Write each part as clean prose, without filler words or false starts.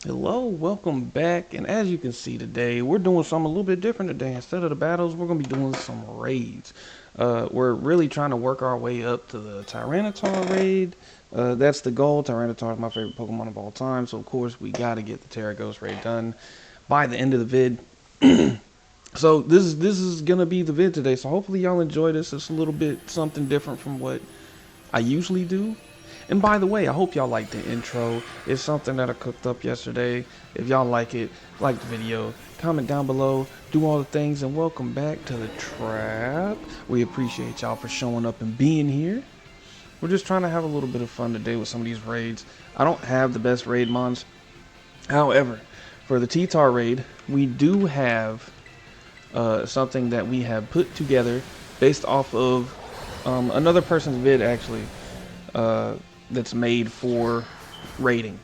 Hello, welcome back, and as you can see today, we're doing something a little bit different today. Instead of the battles, we're going to be doing some raids. We're really trying to work our way up to the Tyranitar raid. That's the goal. Tyranitar is my favorite Pokemon of all time, so of course we got to get the Tera Ghost raid done by the end of the vid. So this is going to be the vid today, so hopefully y'all enjoy this. It's a little bit something different from what I usually do. And by the way, I hope y'all like the intro. It's something that I cooked up yesterday. If y'all like it, like the video, comment down below, do all the things, and welcome back to the trap. We appreciate y'all for showing up and being here. We're just trying to have a little bit of fun today with some of these raids. I don't have the best raid mons. However, for the Tera Raid, we do have something that we have put together based off of another person's vid, actually. That's made for raiding,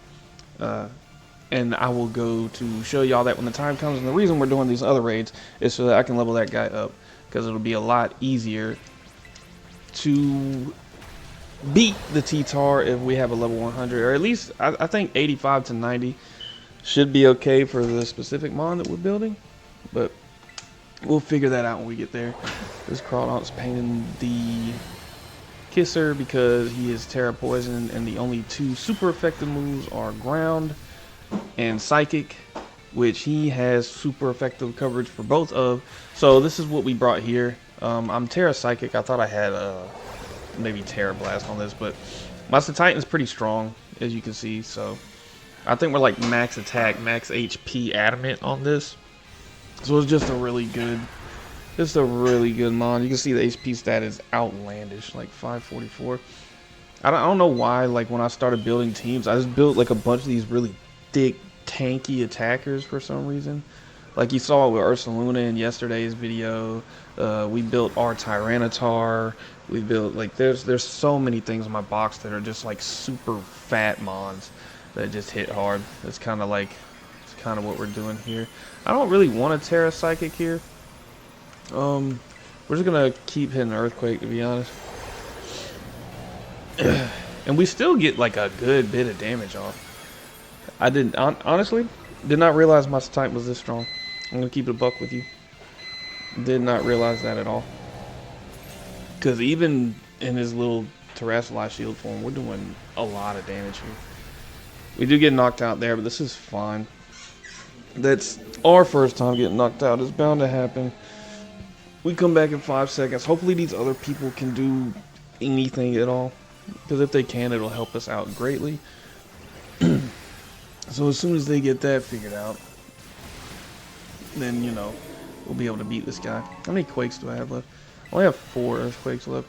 and I will go to show y'all that when the time comes. And the reason we're doing these other raids is so that I can level that guy up, because it'll be a lot easier to beat the T-Tar if we have a level 100, or at least I think 85 to 90 should be okay for the specific mon that we're building, but we'll figure that out when we get there. This Crawdont's painting the Kisser because he is Terra Poison, and the only two super effective moves are Ground and Psychic, which he has super effective coverage for both of. So this is what we brought here. I'm Terra Psychic. I thought I had maybe Terra Blast on this, but Master Titan's pretty strong, as you can see. So I think we're like max attack, max HP adamant on this. So it's just a really good mon. You can see the HP stat is outlandish, like 544. I don't know why, like when I started building teams, I just built like a bunch of these really thick, tanky attackers for some reason. Like you saw with Ursaluna in yesterday's video. We built our Tyranitar. We built, like, there's so many things in my box that are just like super fat mons that just hit hard. It's kind of what we're doing here. I don't really want a Terra Psychic here. We're just gonna keep hitting Earthquake, to be honest. And we still get like a good bit of damage off. I honestly did not realize my type was this strong. I'm gonna keep it a buck with you. Did not realize that at all. Because even in his little Terrestrialized shield form, we're doing a lot of damage here. We do get knocked out there, but this is fine. That's our first time getting knocked out. It's bound to happen. We come back in 5 seconds. Hopefully these other people can do anything at all, because if they can, it'll help us out greatly. So as soon as they get that figured out, then, you know, we'll be able to beat this guy. How many Quakes do I have left? I only have 4 Earthquakes left.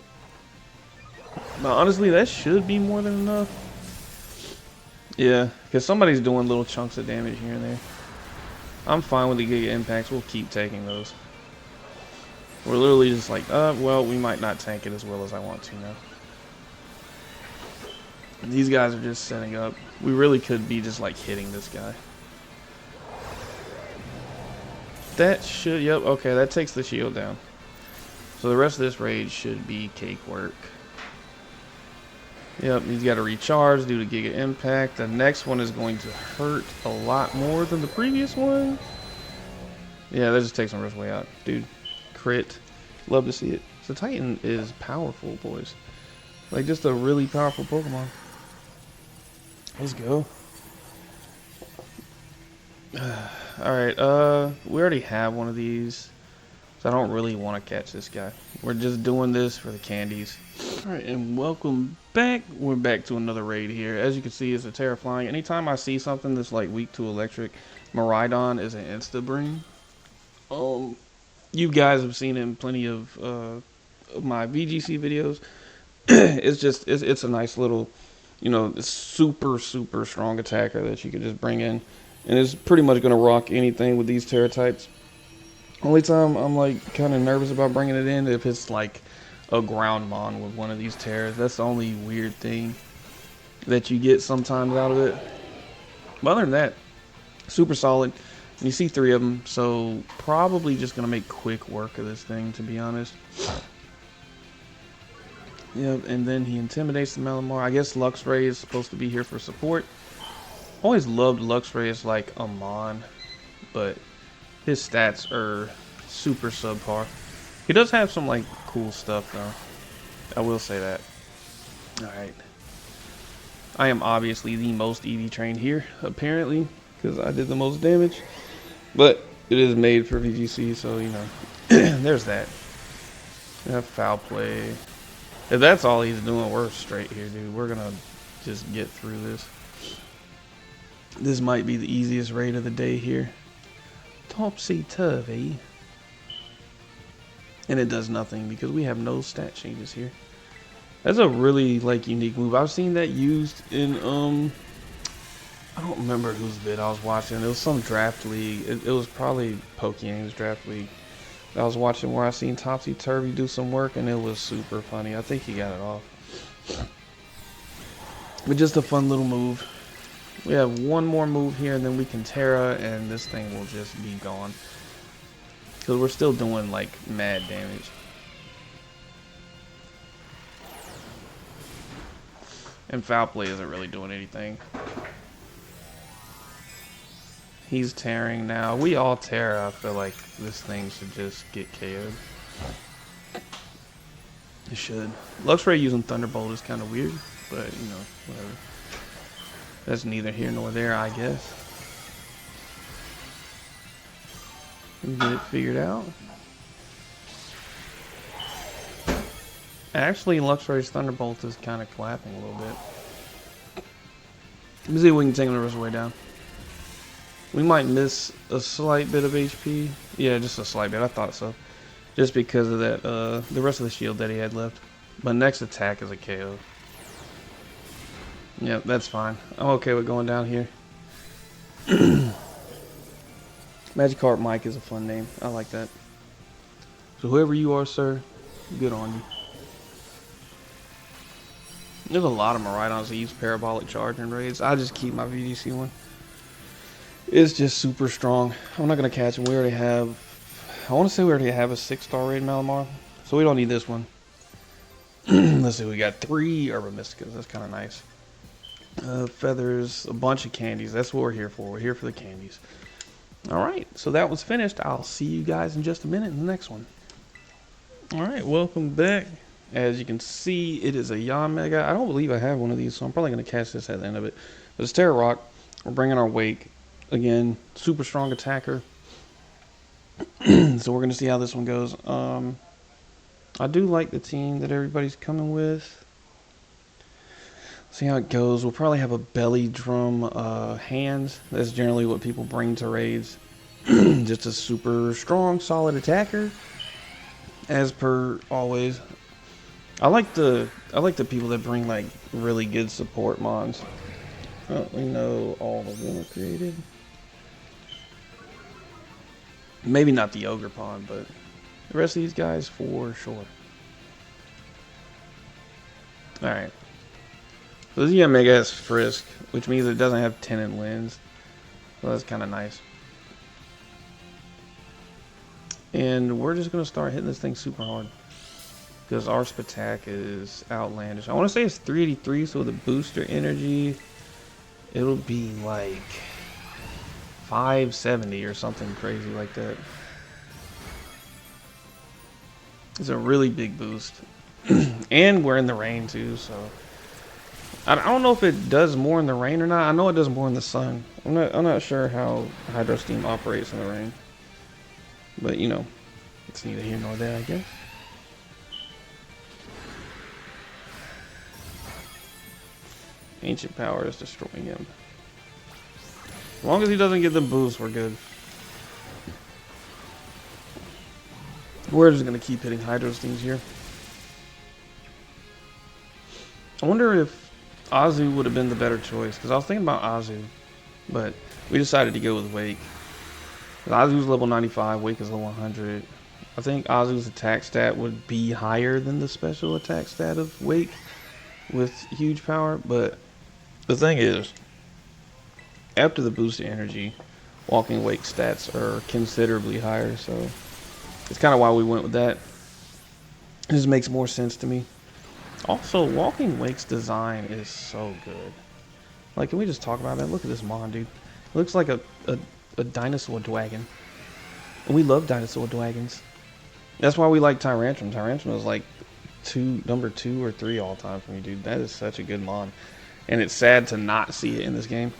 Now, honestly, that should be more than enough. Yeah, because somebody's doing little chunks of damage here and there. I'm fine with the Giga Impacts. We'll keep taking those. We're literally just like, well, we might not tank it as well as I want to now. These guys are just setting up. We really could be just like hitting this guy. That should, yep, okay, that takes the shield down. So the rest of this raid should be cakework. Yep, he's got to recharge due to Giga Impact. The next one is going to hurt a lot more than the previous one. Yeah, that just takes some risk way out. Dude, crit. Love to see it. So Titan is powerful, boys. Like, just a really powerful Pokemon. Let's go. Alright, we already have one of these. So I don't really want to catch this guy. We're just doing this for the candies. Alright, and welcome back. We're back to another raid here. As you can see, it's a Terrifying. Anytime I see something that's like weak to electric, Miraidon is an insta-bring. You guys have seen it in plenty of my VGC videos. it's a nice little, you know, super strong attacker that you can just bring in, and it's pretty much gonna rock anything with these Terra types. Only time I'm like kind of nervous about bringing it in if it's like a ground mon with one of these Terras. That's the only weird thing that you get sometimes out of it. But other than that, super solid. And you see 3 of them, so probably just gonna make quick work of this thing, to be honest. Yep, and then he intimidates the Malamar. I guess Luxray is supposed to be here for support. Always loved Luxray as like a Mon, but his stats are super subpar. He does have some like cool stuff though. I will say that. Alright. I am obviously the most EV trained here, apparently, because I did the most damage. But it is made for VGC, so you know. There's that. We have foul play. If that's all he's doing, we're straight here, dude. We're gonna just get through this. This might be the easiest raid of the day here. Topsy-turvy. And it does nothing because we have no stat changes here. That's a really like unique move. I've seen that used in I don't remember whose vid I was watching. It was some draft league. It was probably Pokeaim's draft league. I was watching where I seen Topsy Turvy do some work and it was super funny. I think he got it off. But just a fun little move. We have one more move here and then we can Tera and this thing will just be gone. Because we're still doing like mad damage. And foul play isn't really doing anything. He's tearing now. We all Tera. I feel like this thing should just get KO'd. It should. Luxray using Thunderbolt is kind of weird, but you know, whatever. That's neither here nor there, I guess. Let me get it figured out. Actually, Luxray's Thunderbolt is kind of clapping a little bit. Let me see if we can take him the rest of the way down. We might miss a slight bit of HP. Yeah, just a slight bit. I thought so. Just because of that, the rest of the shield that he had left. But next attack is a KO. Yep, that's fine. I'm okay with going down here. Magikarp Mike is a fun name. I like that. So whoever you are, sir, good on you. There's a lot of Miraidons that use Parabolic Charge in raids. I just keep my VGC one. It's just super strong. I'm not going to catch him. We already have... I want to say we already have a 6-star raid Malamar. So we don't need this one. Let's see, we got 3 Herba Mysticas. That's kind of nice. Feathers, a bunch of candies. That's what we're here for. We're here for the candies. Alright, so that was finished. I'll see you guys in just a minute in the next one. Alright, welcome back. As you can see, it is a Yanmega. I don't believe I have one of these, so I'm probably going to catch this at the end of it. But it's Tera Rock. We're bringing our Wake. Again, super strong attacker. So we're going to see how this one goes. I do like the team that everybody's coming with. See how it goes. We'll probably have a belly drum hands. That's generally what people bring to raids. Just a super strong, solid attacker. As per always. I like the people that bring like really good support mons. We know all of them are created. Maybe not the Ogre Pond, but the rest of these guys for sure. Alright. So this Yanmega has Frisk, which means it doesn't have Tenant Lens. So that's kind of nice. And we're just going to start hitting this thing super hard. Because our attack is outlandish. I want to say it's 383, so with the booster energy, it'll be like 570 or something crazy like that. It's a really big boost. And we're in the rain too, so I don't know if it does more in the rain or not. I know it does more in the sun. I'm not sure how Hydro Steam operates in the rain. But you know, it's neither here nor there, I guess. Ancient Power is destroying him. As long as he doesn't get the boost, we're good. We're just going to keep hitting Hydro Steams here. I wonder if Azu would have been the better choice. Because I was thinking about Azu. But we decided to go with Wake. Azu's level 95, Wake is level 100. I think Azu's attack stat would be higher than the special attack stat of Wake. With huge power, but the thing is, after the boost of energy, Walking Wake stats are considerably higher, so it's kind of why we went with that. It just makes more sense to me. Also, Walking Wake's design is so good. Like, can we just talk about that? Look at this mon, dude. It looks like a dinosaur dragon. And we love dinosaur dragons. That's why we like Tyranitar. Tyranitar is like number 2 or 3 all time for me, dude. That is such a good mon. And it's sad to not see it in this game.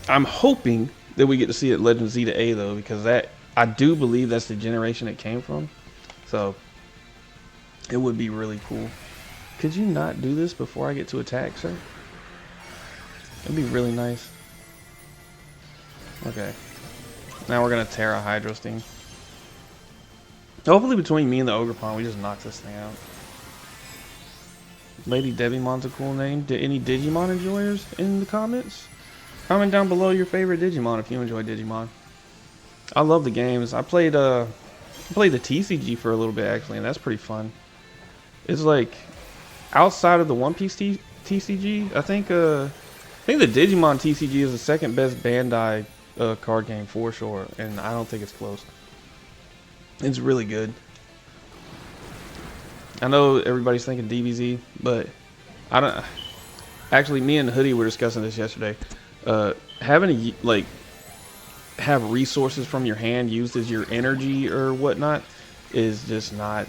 I'm hoping that we get to see it Legend of Zeta A though, because I do believe that's the generation it came from. So it would be really cool. Could you not do this before I get to attack, sir? It'd be really nice. Okay. Now we're gonna Tera Hydro Sting. Hopefully between me and the Ogerpon, we just knock this thing out. Lady Debbiemon's a cool name. Did any Digimon enjoyers in the comments? Comment down below your favorite Digimon if you enjoy Digimon. I love the games. I played the TCG for a little bit actually, and that's pretty fun. It's like outside of the One Piece TCG, I think the Digimon TCG is the second best Bandai card game for sure, and I don't think it's close. It's really good. I know everybody's thinking DBZ, but I don't. Actually, me and Hoodie were discussing this yesterday. Having to have resources from your hand used as your energy or whatnot is just not.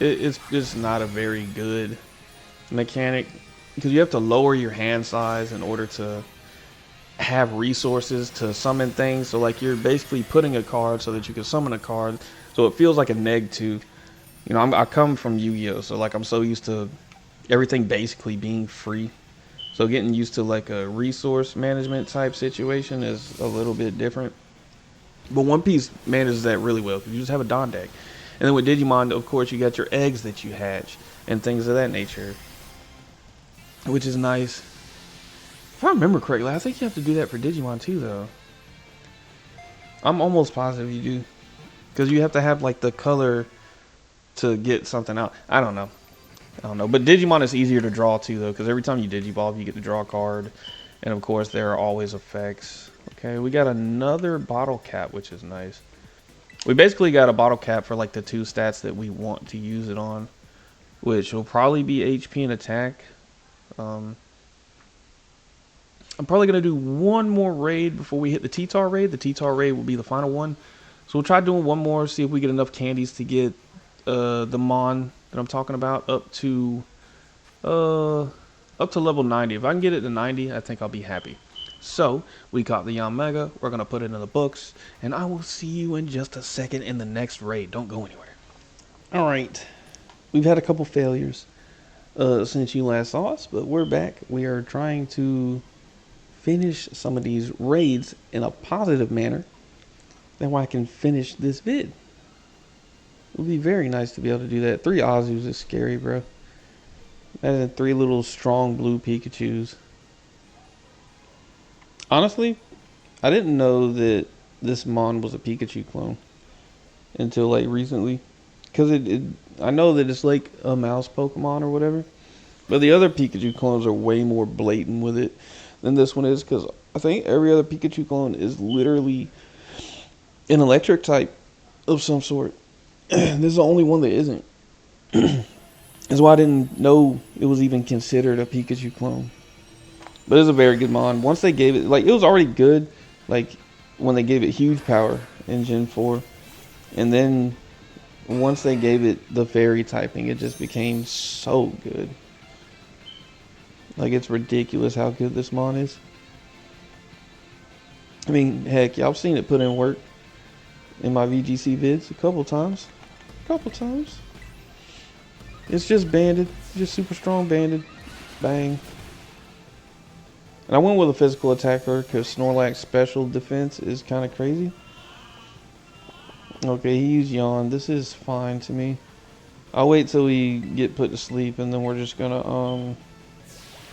It's just not a very good mechanic, because you have to lower your hand size in order to have resources to summon things. So like you're basically putting a card so that you can summon a card. So it feels like a neg 2. You know, I come from Yu-Gi-Oh, so like I'm so used to everything basically being free. So getting used to like a resource management type situation is a little bit different. But One Piece manages that really well, because you just have a Don deck. And then with Digimon, of course, you got your eggs that you hatch and things of that nature, which is nice. If I remember correctly, I think you have to do that for Digimon too, though. I'm almost positive you do, because you have to have like the color to get something out. I don't know. But Digimon is easier to draw too, though, because every time you Digivolve, you get to draw a card. And of course, there are always effects. Okay, we got another bottle cap, which is nice. We basically got a bottle cap for like the 2 stats that we want to use it on, which will probably be HP and attack. I'm probably going to do one more raid before we hit the T-Tar raid. The T-Tar raid will be the final one. So we'll try doing one more, see if we get enough candies to get the Mon that I'm talking about up to level 90. If I can get it to 90, I think I'll be happy. So we caught the Yanmega. We're gonna put it in the books, and I will see you in just a second in the next raid. Don't go anywhere. All right, we've had a couple failures since you last saw us, but we're back. We are trying to finish some of these raids in a positive manner. That way I can finish this vid. It would be very nice to be able to do that. 3 Azus is scary, bro. That is 3 little strong blue Pikachus. Honestly, I didn't know that this Mon was a Pikachu clone until like recently. Because I know that it's like a mouse Pokemon or whatever. But the other Pikachu clones are way more blatant with it than this one is. Because I think every other Pikachu clone is literally an electric type of some sort. This is the only one that isn't. That's why I didn't know it was even considered a Pikachu clone. But it's a very good Mon. Once they gave it, like, it was already good, like, when they gave it huge power in Gen 4. And then, once they gave it the fairy typing, it just became so good. Like, it's ridiculous how good this Mon is. I mean, heck, y'all seen it put in work in my VGC vids a couple times. It's just banded, just super strong banded. Bang. And I went with a physical attacker because Snorlax's special defense is kind of crazy. Okay, he used Yawn. This is fine to me. I'll wait till we get put to sleep, and then we're just gonna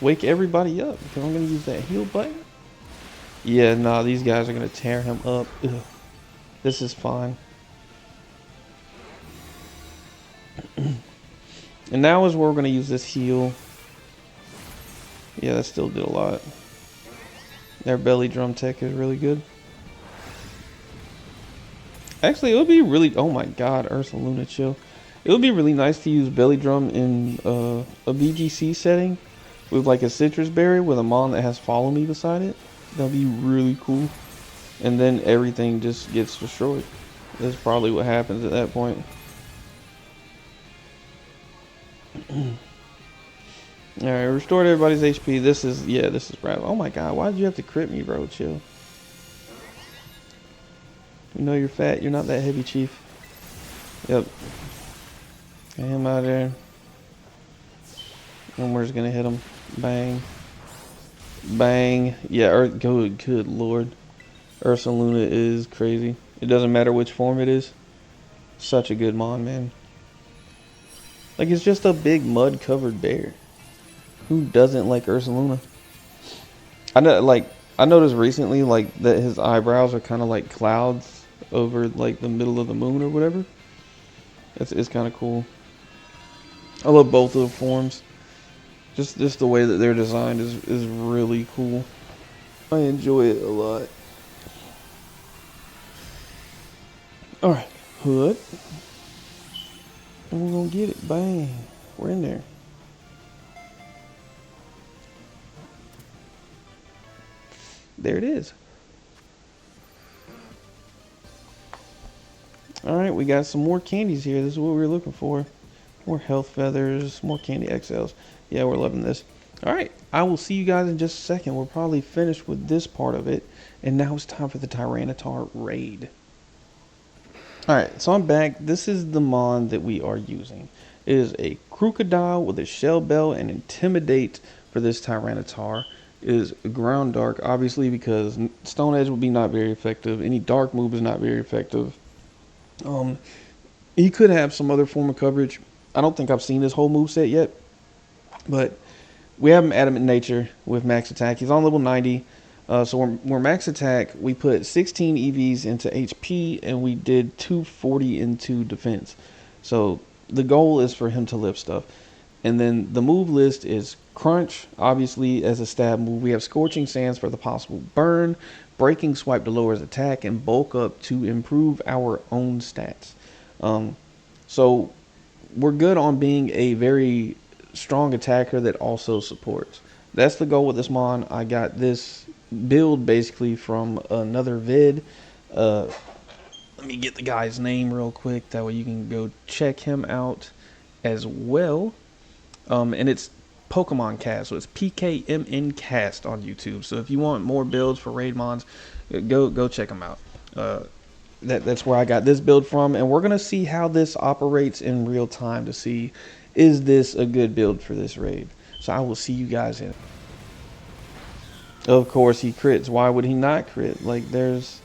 wake everybody up, because I'm gonna use that heal button. Yeah, nah, these guys are gonna tear him up. Ugh. This is fine. And now is where we're gonna use this heal. Yeah, that still did a lot. Their belly drum tech is really good. Actually, it would be really... Oh my god, Ursa Luna chill. It would be really nice to use Belly Drum in a BGC setting with like a Citrus Berry with a Mon that has Follow Me beside it. That'd be really cool. And then everything just gets destroyed. That's probably what happens at that point. Alright, restored everybody's HP. This is rad. Oh my god, why did you have to crit me, bro? Chill. You know you're fat, you're not that heavy, Chief. Yep. Get him out of there. And we're just gonna hit him. Bang. Bang. Yeah, good lord. Ursaluna is crazy. It doesn't matter which form it is. Such a good mon, man. Like, it's just a big mud covered bear. Who doesn't like Ursaluna? I know, like, I noticed recently, like, that his eyebrows are kind of like clouds over, like, the middle of the moon or whatever. It's kind of cool. I love both of the forms. Just the way that they're designed is really cool. I enjoy it a lot. Alright, hood. And we're gonna get it. Bang. We're in there. There it is. Alright, we got some more candies here. This is what we were looking for. More health feathers, more candy XLs. Yeah, we're loving this. Alright, I will see you guys in just a second. We're probably finished with this part of it. And now it's time for the Tyranitar Raid. Alright, so I'm back. This is the mon that we are using. It is a crocodile with a shell bell and intimidate for this Tyranitar. It is ground dark, obviously, because Stone Edge will be not very effective. Any dark move is not very effective. He could have some other form of coverage. I don't think I've seen this whole moveset yet. But we have him Adamant Nature with max attack. He's on level 90. So we're max attack. We put 16 EVs into HP and we did 240 into defense. So the goal is for him to lift stuff. And then the move list is Crunch, obviously as a stab move. We have Scorching Sands for the possible burn, Breaking Swipe to lower his attack, and Bulk Up to improve our own stats. So we're good on being a very strong attacker that also supports. That's the goal with this mon. I got this build basically from another vid. Let me get the guy's name real quick, that way you can go check him out as well. And it's Pokemon Cast, so it's PKMN Cast on YouTube. So if you want more builds for raid mons, go check them out. That's where I got this build from, and we're gonna see how this operates in real time to see, is this a good build for this raid. So I will see you guys in. Of course he crits. Why would he not crit? Like, there's...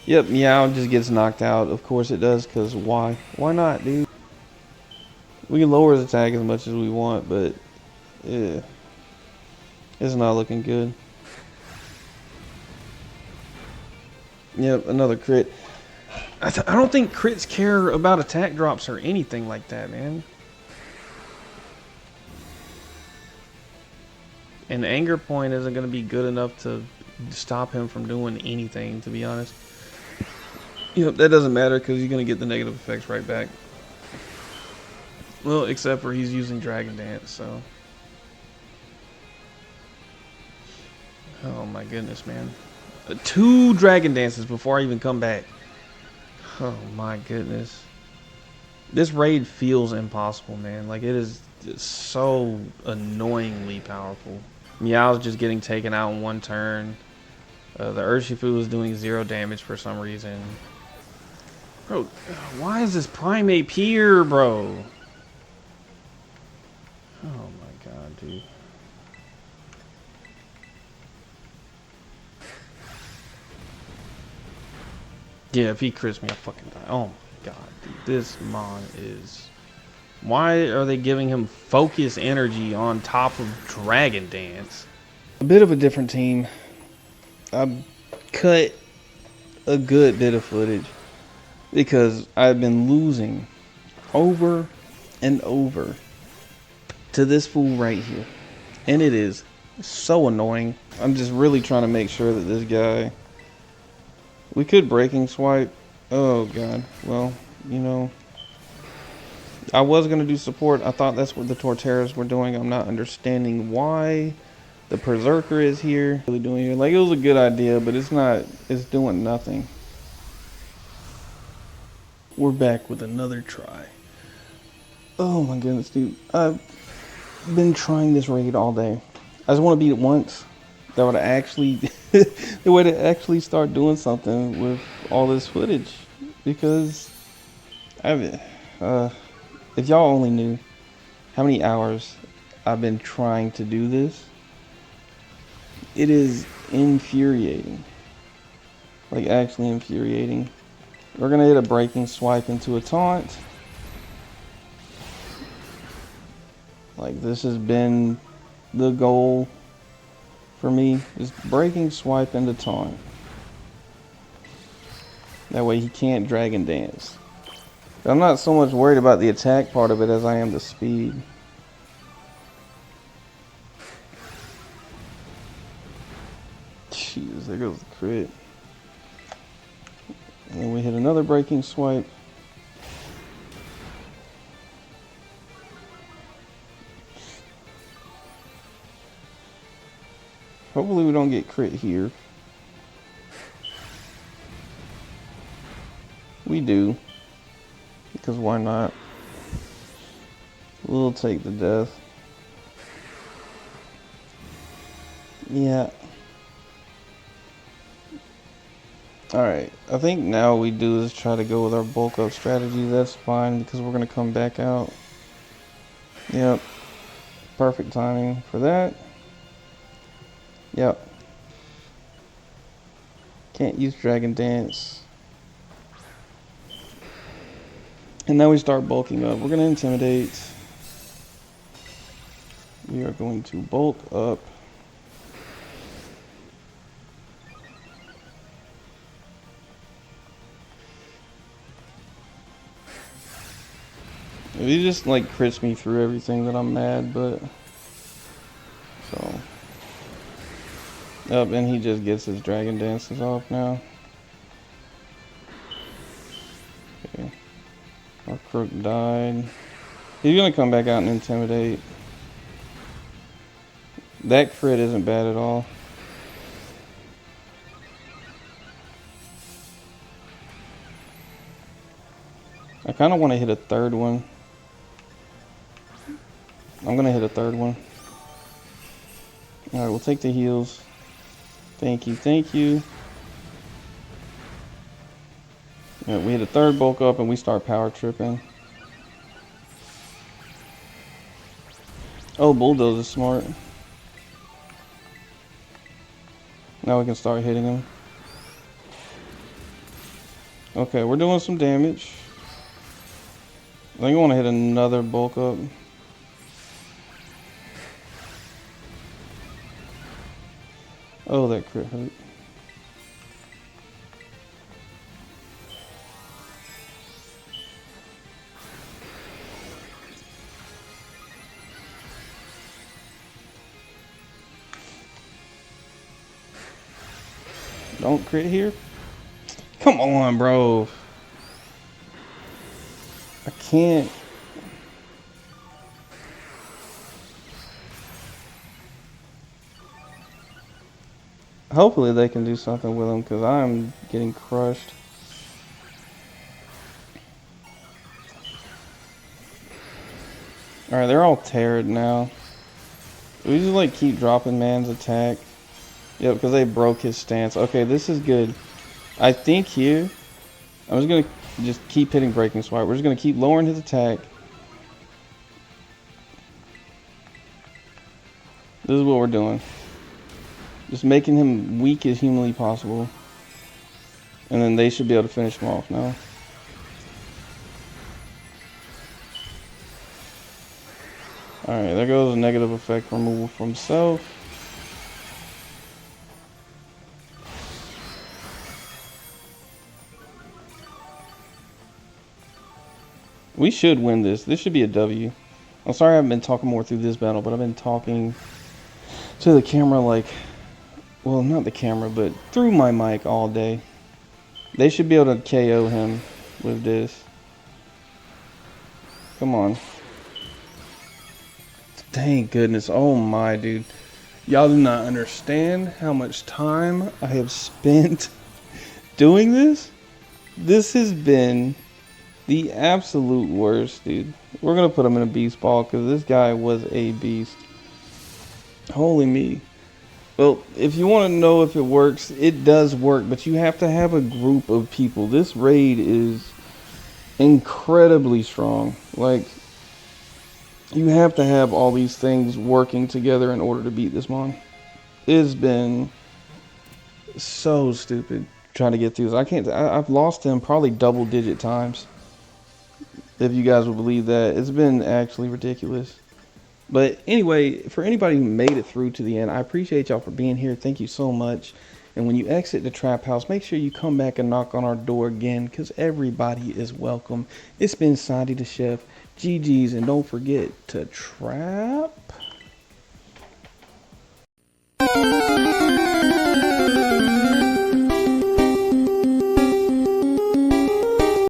Yep, Meow just gets knocked out. Of course it does, because why? Why not, dude? We can lower his attack as much as we want, but... yeah, it's not looking good. Yep, another crit. I don't think crits care about attack drops or anything like that, man. And Anger Point isn't going to be good enough to stop him from doing anything, to be honest. Yep, that doesn't matter because he's going to get the negative effects right back. Well, except for he's using Dragon Dance, so... oh my goodness, man. 2 Dragon Dances before I even come back. Oh my goodness. This raid feels impossible, man. Like, it is so annoyingly powerful. Meow's just getting taken out in 1 turn. The Urshifu is doing 0 damage for some reason. Bro, why is this Primate here, bro? Oh my god, dude. Yeah, if he crits me, I'll fucking die. Oh my god, dude. This mon is... why are they giving him focus energy on top of Dragon Dance? A bit of a different team. I cut a good bit of footage because I've been losing over and over to this fool right here. And it is so annoying. I'm just really trying to make sure that this guy... we could Breaking Swipe. Oh god. Well, you know... I was going to do support. I thought that's what the Torterras were doing. I'm not understanding why the Berserker is here. Really doing here. Like, it was a good idea, but it's not, it's doing nothing. We're back with another try. Oh my goodness, dude. I've been trying this raid all day. I just want to beat it once. That would actually, the way to actually start doing something with all this footage. Because, if y'all only knew how many hours I've been trying to do this, it is infuriating. Like, actually infuriating. We're gonna hit a breaking swipe into a taunt. Like, this has been the goal for me, is breaking swipe into taunt. That way he can't dragon dance. I'm not so much worried about the attack part of it as I am the speed. Jeez, there goes the crit. And then we hit another breaking swipe. Hopefully we don't get crit here. We do. Because why not? We'll take the death. Yeah. Alright, I think now we do is try to go with our bulk up strategy. That's fine because we're going to come back out. Yep. Perfect timing for that. Yep. Can't use Dragon Dance. And now we start bulking up. We're going to intimidate. We are going to bulk up. If he just like crits me through everything, then I'm mad, but so. Up, and he just gets his dragon dances off now. Okay. Our crook died. He's gonna come back out and intimidate. That crit isn't bad at all. I kind of want to hit a third one. I'm gonna hit a third one. Alright, we'll take the heals. Thank you, thank you. Yeah, we hit a third bulk up and we start power tripping. Oh, Bulldoze is smart. Now we can start hitting him. Okay, we're doing some damage. I think I want to hit another bulk up. Oh, that crit hurt. Don't crit here. Come on, bro. I can't. Hopefully they can do something with him because I'm getting crushed. Alright, they're all teared now. We just like keep dropping man's attack. Yep, because they broke his stance. Okay, this is good. I think here, I'm just going to just keep hitting breaking swipe. We're just going to keep lowering his attack. This is what we're doing. Just making him weak as humanly possible. And then they should be able to finish him off now. Alright, there goes a negative effect removal from self. We should win this. This should be a W. I'm sorry I haven't been talking more through this battle, but I've been talking to the camera like... Well, not the camera, but through my mic all day. They should be able to KO him with this. Come on. Thank goodness. Oh my, dude. Y'all do not understand how much time I have spent doing this. This has been the absolute worst, dude. We're going to put him in a beast ball because this guy was a beast. Holy me. Well, if you want to know if it works, it does work, but you have to have a group of people. This raid is incredibly strong. Like, you have to have all these things working together in order to beat this mon. It's been so stupid trying to get through this. I've lost him probably double-digit times. If you guys will believe that. It's been actually ridiculous. But anyway, for anybody who made it through to the end, I appreciate y'all for being here. Thank you so much. And when you exit the trap house, make sure you come back and knock on our door again, because everybody is welcome. It's been Sandy the Chef. GG's, and don't forget to trap